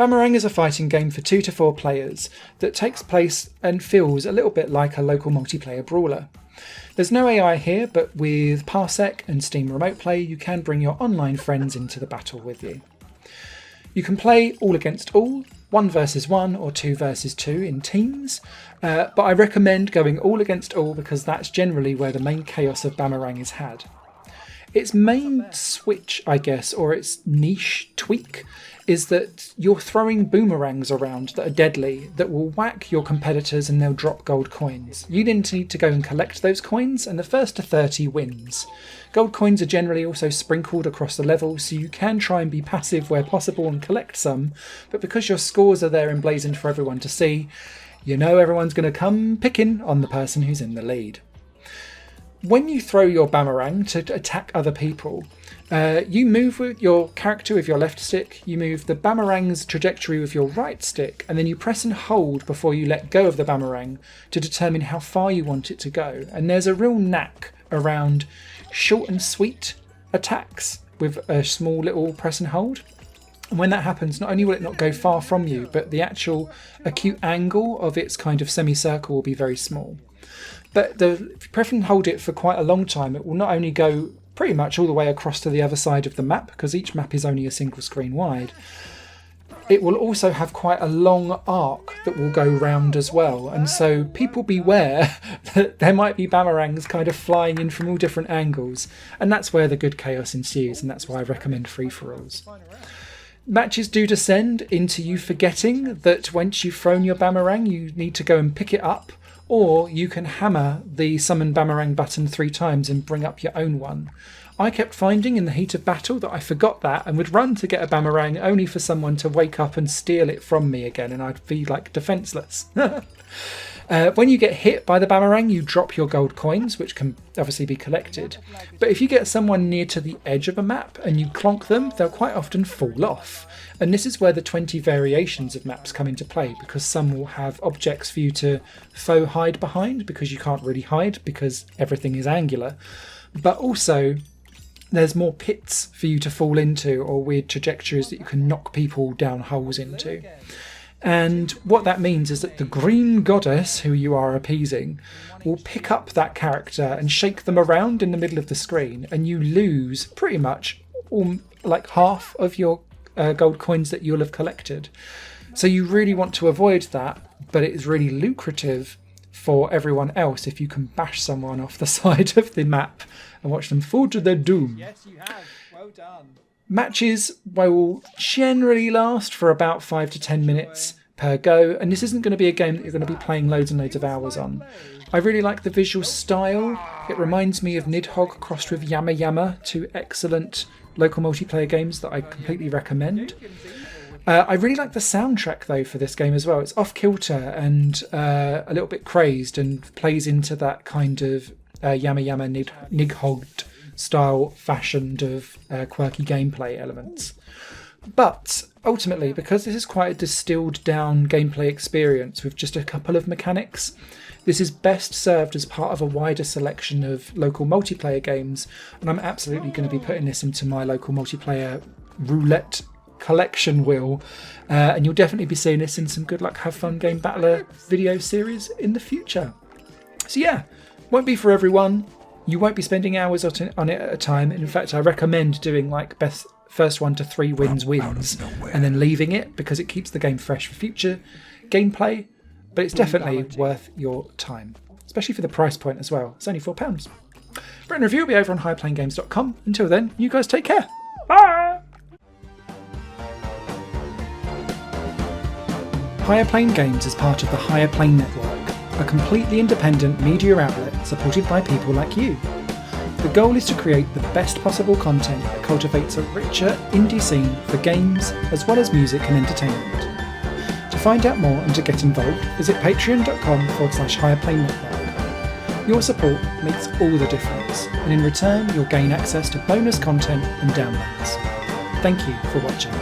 Bamerang is a fighting game for 2 to 4 players that takes place and feels a little bit like a local multiplayer brawler. There's no AI here, but with Parsec and Steam Remote Play you can bring your online friends into the battle with you. You can play all against all, 1 versus 1 or 2 versus 2 in teams, but I recommend going all against all because that's generally where the main chaos of Bamerang is had. Its main switch, I guess, or its niche tweak, is that you're throwing boomerangs around that are deadly, that will whack your competitors and they'll drop gold coins. You then need to go and collect those coins, and the first to 30 wins. Gold coins are generally also sprinkled across the level, so you can try and be passive where possible and collect some, but because your scores are there emblazoned for everyone to see, you know everyone's going to come picking on the person who's in the lead. When you throw your Bamerang to attack other people, you move with your character with your left stick, you move the Bamerang's trajectory with your right stick, and then you press and hold before you let go of the Bamerang to determine how far you want it to go. And there's a real knack around short and sweet attacks with a small little press and hold. And when that happens, not only will it not go far from you, but the actual acute angle of its kind of semicircle will be very small. But if you press and hold it for quite a long time, it will not only go pretty much all the way across to the other side of the map, because each map is only a single screen wide, it will also have quite a long arc that will go round as well. And so people beware that there might be Bamerangs kind of flying in from all different angles. And that's where the good chaos ensues, and that's why I recommend free-for-alls. Matches do descend into you forgetting that once you've thrown your Bamerang, you need to go and pick it up, or you can hammer the summon Bamerang button 3 times and bring up your own one. I kept finding in the heat of battle that I forgot that and would run to get a Bamerang only for someone to wake up and steal it from me again, and I'd be like defenceless. When you get hit by the Bamerang, you drop your gold coins, which can obviously be collected. But if you get someone near to the edge of a map and you clonk them, they'll quite often fall off. And this is where the 20 variations of maps come into play, because some will have objects for you to faux hide behind, because you can't really hide because everything is angular. But also, there's more pits for you to fall into, or weird trajectories that you can knock people down holes into. And what that means is that the green goddess who you are appeasing will pick up that character and shake them around in the middle of the screen, and you lose pretty much like half of your gold coins that you'll have collected. So you really want to avoid that, but it is really lucrative for everyone else if you can bash someone off the side of the map and watch them fall to their doom. Yes, you have. Well done. Matches will generally last for about 5 to 10 minutes per go, and this isn't going to be a game that you're going to be playing loads and loads of hours on. I really like the visual style. It reminds me of Nidhogg crossed with Yama Yama, 2 excellent local multiplayer games that I completely recommend. I really like the soundtrack though for this game as well. It's off-kilter and a little bit crazed and plays into that kind of Yama Yama Nidhogg style fashioned of quirky gameplay elements. But ultimately, because this is quite a distilled down gameplay experience with just a couple of mechanics, this is best served as part of a wider selection of local multiplayer games, and I'm absolutely going to be putting this into my local multiplayer roulette collection wheel, and you'll definitely be seeing this in some Good Luck Have Fun Game Battler video series in the future. So yeah, won't be for everyone. You won't be spending hours on it at a time. In fact, I recommend doing like best first 1 to 3 wins and then leaving it, because it keeps the game fresh for future gameplay. But it's definitely worth your time, especially for the price point as well. It's only £4. Written review will be over on higherplayinggames.com. Until then, you guys take care. Bye! Higher Plane Games is part of the Higher Plane Network, a completely independent media outlet supported by people like you. The goal is to create the best possible content that cultivates a richer indie scene for games as well as music and entertainment. To find out more and to get involved, visit patreon.com/higherplane network. Your support makes all the difference, and in return you'll gain access to bonus content and downloads. Thank you for watching.